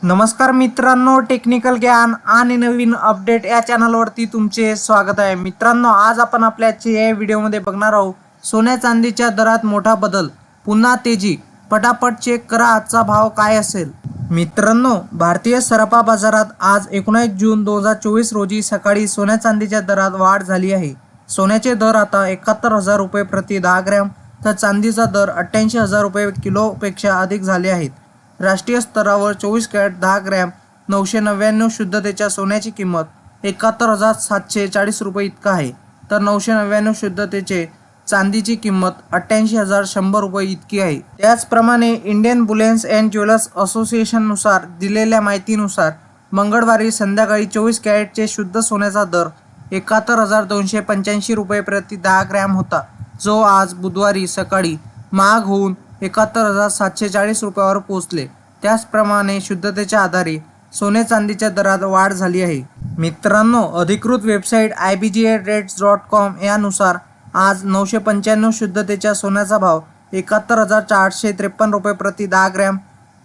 नमस्कार मित्रांनो, टेक्निकल ज्ञान आणि नवीन अपडेट या चॅनलवरती तुमचे स्वागत आहे। मित्रांनो, आज आपण आपल्या या व्हिडिओमध्ये बघणार आहोत सोन्या चांदीच्या दरात मोठा बदल, पुन्हा तेजी। पटापट चेक करा आजचा भाव काय असेल। मित्रांनो, भारतीय सराफा बाजारात आज 19 जून 2024 रोजी सकाळी सोन्या चांदीच्या दरात वाढ झाली आहे। सोन्याचे दर आता 71,000 रुपये प्रति 10 ग्रॅम तर चांदीचा दर 88,000 रुपये किलोपेक्षा अधिक झाले आहेत। राष्ट्रीय स्तरावर 24 कॅरेट 10 ग्रॅम 999 शुद्धतेच्या सोन्याची किंमत 71,740 रुपये इतका आहे, तर 999 शुद्धतेचे चांदीची किंमत 88,100 रुपये इतकी आहे। त्याचप्रमाणे इंडियन बुलियन्स अँड ज्वेलर्स असोसिएशननुसार दिलेल्या माहितीनुसार मंगळवारी संध्याकाळी 24 कॅरेटचे शुद्ध सोन्याचा दर 71,285 रुपये प्रति 10 ग्रॅम होता, जो आज बुधवारी सकाळी महाग होऊन 71,740 रुपयावर पोहोचले। त्याचप्रमाणे शुद्धतेच्या आधारे सोने चांदीच्या दरात वाढ झाली आहे। मित्रांनो, अधिकृत वेबसाईट ibgarates.com यानुसार आज 995 शुद्धतेच्या सोन्याचा भाव 71,453 रुपये प्रति 10 ग्रॅम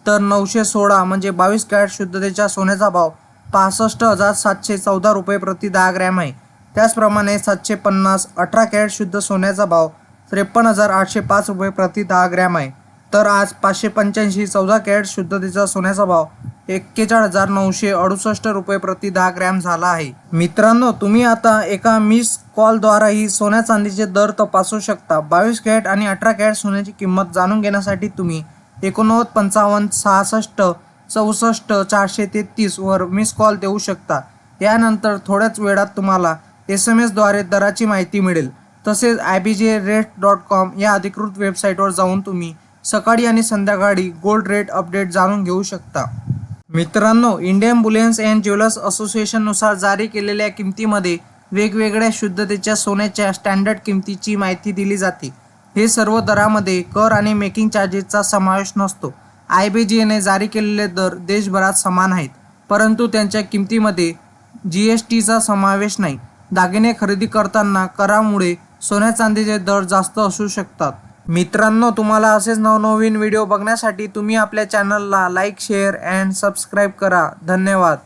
तर 916 म्हणजे 22 कॅरेट शुद्धतेच्या सोन्याचा भाव 65,714 रुपये प्रति 10 ग्रॅम आहे। त्याचप्रमाणे 750 18 कॅरेट शुद्ध सोन्याचा भाव 53,805 रुपये प्रति 10 ग्रॅम आहे, तर आज 585 14 कॅरेट शुद्धतेचा सोन्याचा भाव 41,968 रुपये प्रति 10 ग्रॅम झाला आहे। मित्रांनो, तुम्ही आता एका मिस कॉलद्वारेही सोन्या चांदीचे दर तपासू शकता। 22 कॅरेट आणि 18 कॅरेट सोन्याची किंमत जाणून घेण्यासाठी तुम्ही 89 55 66 64 433 वर मिस कॉल देऊ शकता। यानंतर थोड्याच वेळात तुम्हाला SMS द्वारे दराची माहिती मिळेल। तसेच ibgarates.com या अधिकृत वेबसाईटवर जाऊन तुम्ही सकाळी आणि संध्याकाळी गोल्ड रेट अपडेट जाणून घेऊ शकता। मित्रांनो, इंडियन बुलियन्स अँड ज्वेलर्स असोसिएशननुसार जारी केलेल्या किमतीमध्ये वेगवेगळ्या शुद्धतेच्या सोन्याच्या स्टँडर्ड किमतीची माहिती दिली जाते। हे सर्व दरामध्ये कर आणि मेकिंग चार्जेसचा समावेश नसतो। IBGAने जारी केलेले दर देशभरात समान आहेत, परंतु त्यांच्या किमतीमध्ये GSTचा समावेश नाही। दागिने खरेदी करताना करामुळे सोन्या चांदीचे दर जास्त असू शकतात। मित्रांनो, तुम्हाला असेच नवनवीन व्हिडिओ बघण्यासाठी तुम्ही आपल्या चॅनलला लाईक, शेअर अँड सबस्क्राईब करा। धन्यवाद।